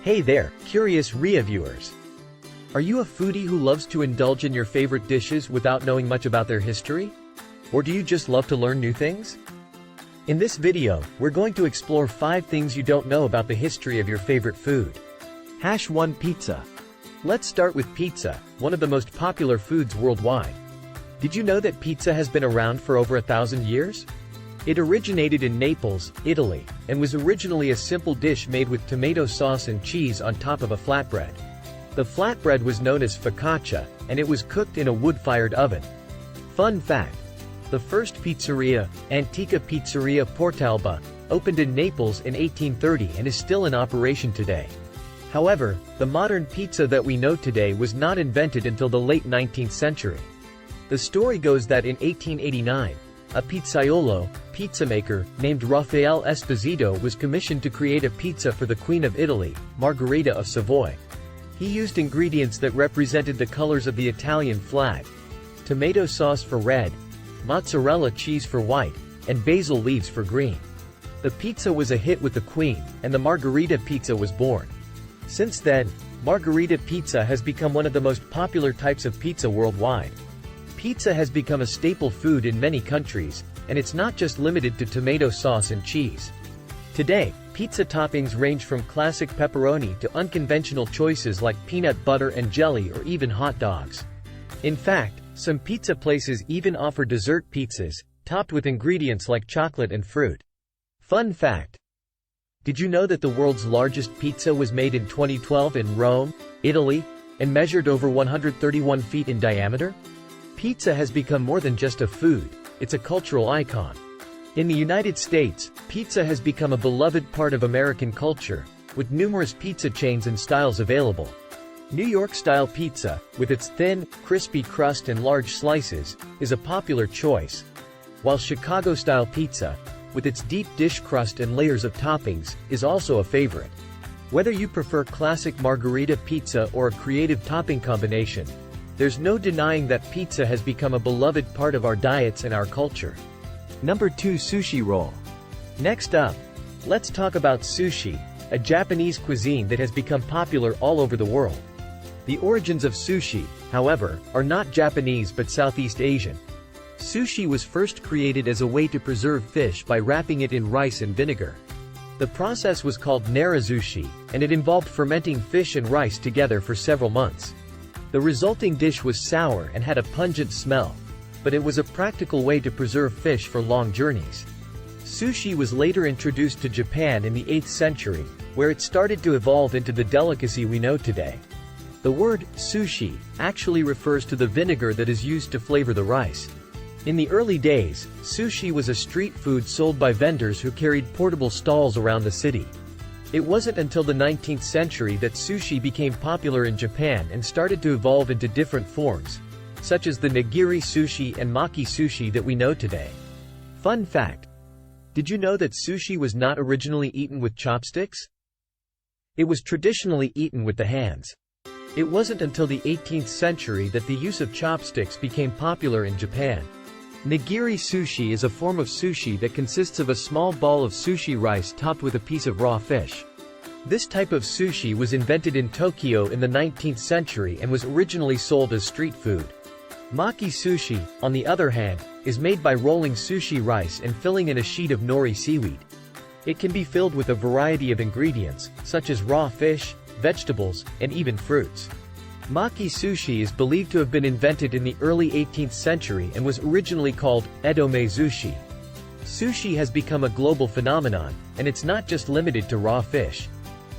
Hey there, curious RIA viewers. Are you a foodie who loves to indulge in your favorite dishes without knowing much about their history? Or do you just love to learn new things? In this video, we're going to explore 5 things you don't know about the history of your favorite food. #1 Pizza. Let's start with pizza, one of the most popular foods worldwide. Did you know that pizza has been around for over 1,000 years? It originated in Naples, Italy, and was originally a simple dish made with tomato sauce and cheese on top of a flatbread. The flatbread was known as focaccia, and it was cooked in a wood-fired oven. Fun fact: the first pizzeria, Antica Pizzeria Portalba, opened in Naples in 1830 and is still in operation today. However, the modern pizza that we know today was not invented until the late 19th century. The story goes that in 1889, a pizzaiolo, pizza maker, named Raffaele Esposito was commissioned to create a pizza for the Queen of Italy, Margherita of Savoy. He used ingredients that represented the colors of the Italian flag: tomato sauce for red, mozzarella cheese for white, and basil leaves for green. The pizza was a hit with the Queen, and the Margherita pizza was born. Since then, Margherita pizza has become one of the most popular types of pizza worldwide. Pizza has become a staple food in many countries, and it's not just limited to tomato sauce and cheese. Today, pizza toppings range from classic pepperoni to unconventional choices like peanut butter and jelly or even hot dogs. In fact, some pizza places even offer dessert pizzas, topped with ingredients like chocolate and fruit. Fun fact: did you know that the world's largest pizza was made in 2012 in Rome, Italy, and measured over 131 feet in diameter? Pizza has become more than just a food, it's a cultural icon. In the United States, pizza has become a beloved part of American culture, with numerous pizza chains and styles available. New York-style pizza, with its thin, crispy crust and large slices, is a popular choice, while Chicago-style pizza, with its deep dish crust and layers of toppings, is also a favorite. Whether you prefer classic Margherita pizza or a creative topping combination, there's no denying that pizza has become a beloved part of our diets and our culture. #2 Sushi Roll. Next up, let's talk about sushi, a Japanese cuisine that has become popular all over the world. The origins of sushi, however, are not Japanese but Southeast Asian. Sushi was first created as a way to preserve fish by wrapping it in rice and vinegar. The process was called narazushi, and it involved fermenting fish and rice together for several months. The resulting dish was sour and had a pungent smell, but it was a practical way to preserve fish for long journeys. Sushi was later introduced to Japan in the 8th century, where it started to evolve into the delicacy we know today. The word sushi actually refers to the vinegar that is used to flavor the rice. In the early days, sushi was a street food sold by vendors who carried portable stalls around the city. It wasn't until the 19th century that sushi became popular in Japan and started to evolve into different forms, such as the nigiri sushi and maki sushi that we know today. Fun fact: did you know that sushi was not originally eaten with chopsticks? It was traditionally eaten with the hands. It wasn't until the 18th century that the use of chopsticks became popular in Japan. Nigiri sushi is a form of sushi that consists of a small ball of sushi rice topped with a piece of raw fish. This type of sushi was invented in Tokyo in the 19th century and was originally sold as street food. Maki sushi, on the other hand, is made by rolling sushi rice and filling in a sheet of nori seaweed. It can be filled with a variety of ingredients, such as raw fish, vegetables, and even fruits. Maki sushi is believed to have been invented in the early 18th century and was originally called edome sushi. Sushi has become a global phenomenon, and it's not just limited to raw fish.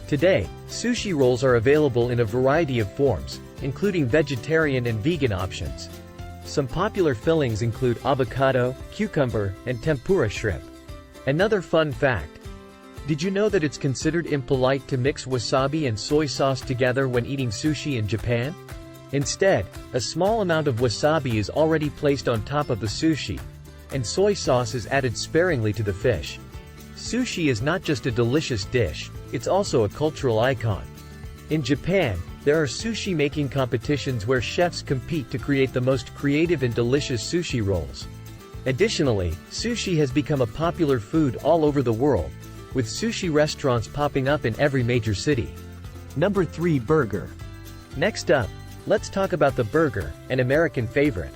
Today, sushi rolls are available in a variety of forms, including vegetarian and vegan options. Some popular fillings include avocado, cucumber, and tempura shrimp. Another fun fact: did you know that it's considered impolite to mix wasabi and soy sauce together when eating sushi in Japan? Instead, a small amount of wasabi is already placed on top of the sushi, and soy sauce is added sparingly to the fish. Sushi is not just a delicious dish, it's also a cultural icon. In Japan, there are sushi-making competitions where chefs compete to create the most creative and delicious sushi rolls. Additionally, sushi has become a popular food all over the world, with sushi restaurants popping up in every major city. Number 3. Burger. Next up, let's talk about the burger, an American favorite.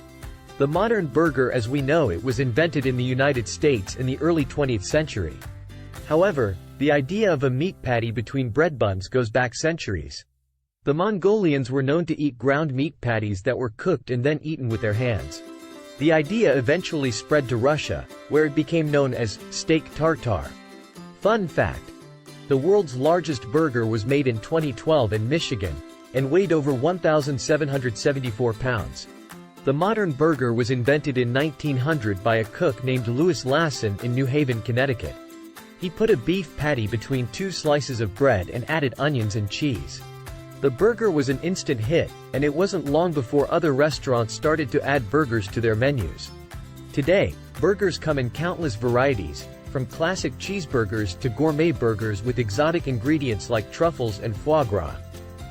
The modern burger as we know it was invented in the United States in the early 20th century. However, the idea of a meat patty between bread buns goes back centuries. The Mongolians were known to eat ground meat patties that were cooked and then eaten with their hands. The idea eventually spread to Russia, where it became known as steak tartare. Fun fact: the world's largest burger was made in 2012 in Michigan, and weighed over 1,774 pounds. The modern burger was invented in 1900 by a cook named Louis Lasson in New Haven, Connecticut. He put a beef patty between two slices of bread and added onions and cheese. The burger was an instant hit, and it wasn't long before other restaurants started to add burgers to their menus. Today, burgers come in countless varieties, from classic cheeseburgers to gourmet burgers with exotic ingredients like truffles and foie gras.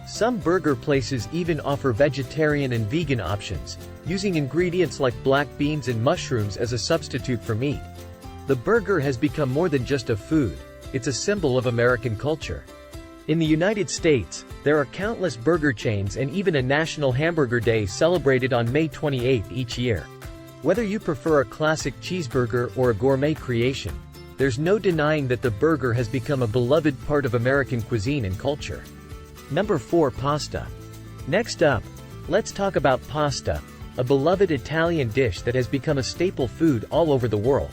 Some burger places even offer vegetarian and vegan options, using ingredients like black beans and mushrooms as a substitute for meat. The burger has become more than just a food, it's a symbol of American culture. In the United States, there are countless burger chains and even a National Hamburger Day celebrated on May 28 each year. Whether you prefer a classic cheeseburger or a gourmet creation, there's no denying that the burger has become a beloved part of American cuisine and culture. Number 4. Pasta. Next up, let's talk about pasta, a beloved Italian dish that has become a staple food all over the world.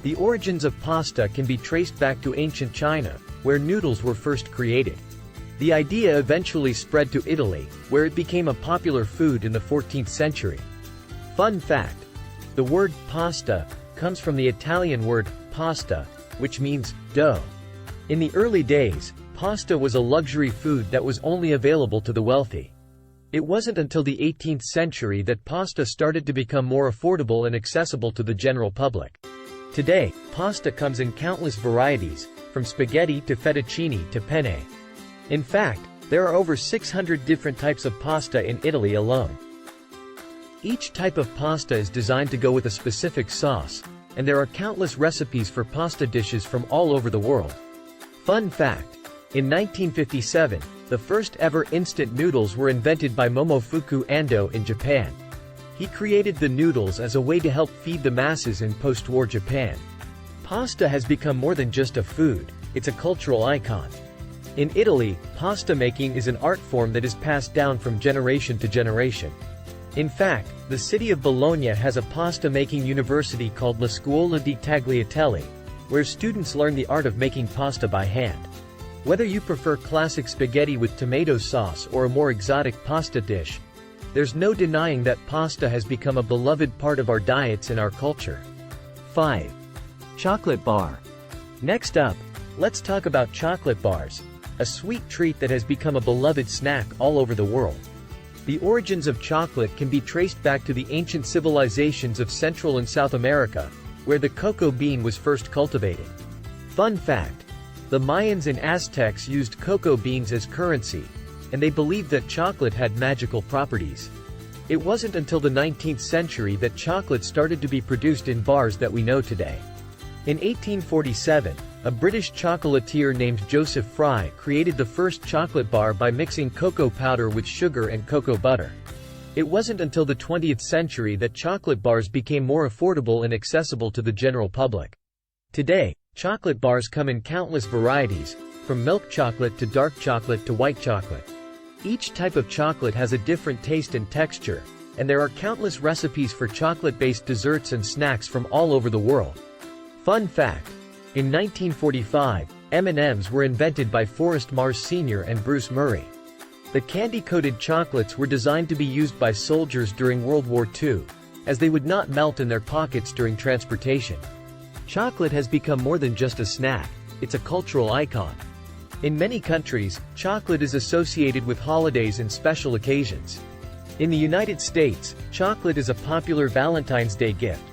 The origins of pasta can be traced back to ancient China, where noodles were first created. The idea eventually spread to Italy, where it became a popular food in the 14th century. Fun fact: the word pasta comes from the Italian word pasta, which means dough. In the early days, pasta was a luxury food that was only available to the wealthy. It wasn't until the 18th century that pasta started to become more affordable and accessible to the general public. Today, pasta comes in countless varieties, from spaghetti to fettuccine to penne. In fact, there are over 600 different types of pasta in Italy alone. Each type of pasta is designed to go with a specific sauce, and there are countless recipes for pasta dishes from all over the world. Fun fact: in 1957, the first ever instant noodles were invented by Momofuku Ando in Japan. He created the noodles as a way to help feed the masses in post-war Japan. Pasta has become more than just a food, it's a cultural icon. In Italy, pasta making is an art form that is passed down from generation to generation. In fact, the city of Bologna has a pasta-making university called La Scuola di Tagliatelle, where students learn the art of making pasta by hand. Whether you prefer classic spaghetti with tomato sauce or a more exotic pasta dish, there's no denying that pasta has become a beloved part of our diets and our culture. 5. Chocolate bar. Next up, let's talk about chocolate bars, a sweet treat that has become a beloved snack all over the world. The origins of chocolate can be traced back to the ancient civilizations of Central and South America, where the cocoa bean was first cultivated. Fun fact: the Mayans and Aztecs used cocoa beans as currency, and they believed that chocolate had magical properties. It wasn't until the 19th century that chocolate started to be produced in bars that we know today. In 1847, a British chocolatier named Joseph Fry created the first chocolate bar by mixing cocoa powder with sugar and cocoa butter. It wasn't until the 20th century that chocolate bars became more affordable and accessible to the general public. Today, chocolate bars come in countless varieties, from milk chocolate to dark chocolate to white chocolate. Each type of chocolate has a different taste and texture, and there are countless recipes for chocolate-based desserts and snacks from all over the world. Fun fact: in 1945, M&Ms were invented by Forrest Mars Sr. and Bruce Murray. The candy-coated chocolates were designed to be used by soldiers during World War II, as they would not melt in their pockets during transportation. Chocolate has become more than just a snack, it's a cultural icon. In many countries, chocolate is associated with holidays and special occasions. In the United States, chocolate is a popular Valentine's Day gift,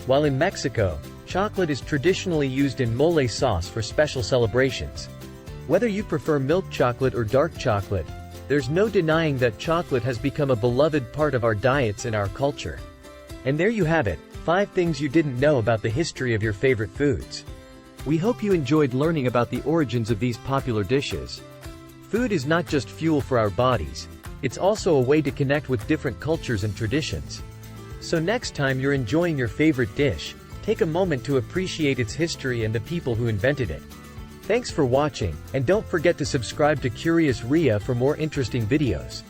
while in Mexico, chocolate is traditionally used in mole sauce for special celebrations. Whether you prefer milk chocolate or dark chocolate, there's no denying that chocolate has become a beloved part of our diets and our culture. And there you have it, 5 things you didn't know about the history of your favorite foods. We hope you enjoyed learning about the origins of these popular dishes. Food is not just fuel for our bodies, it's also a way to connect with different cultures and traditions. So next time you're enjoying your favorite dish, take a moment to appreciate its history and the people who invented it. Thanks for watching, and don't forget to subscribe to Curious Ria for more interesting videos.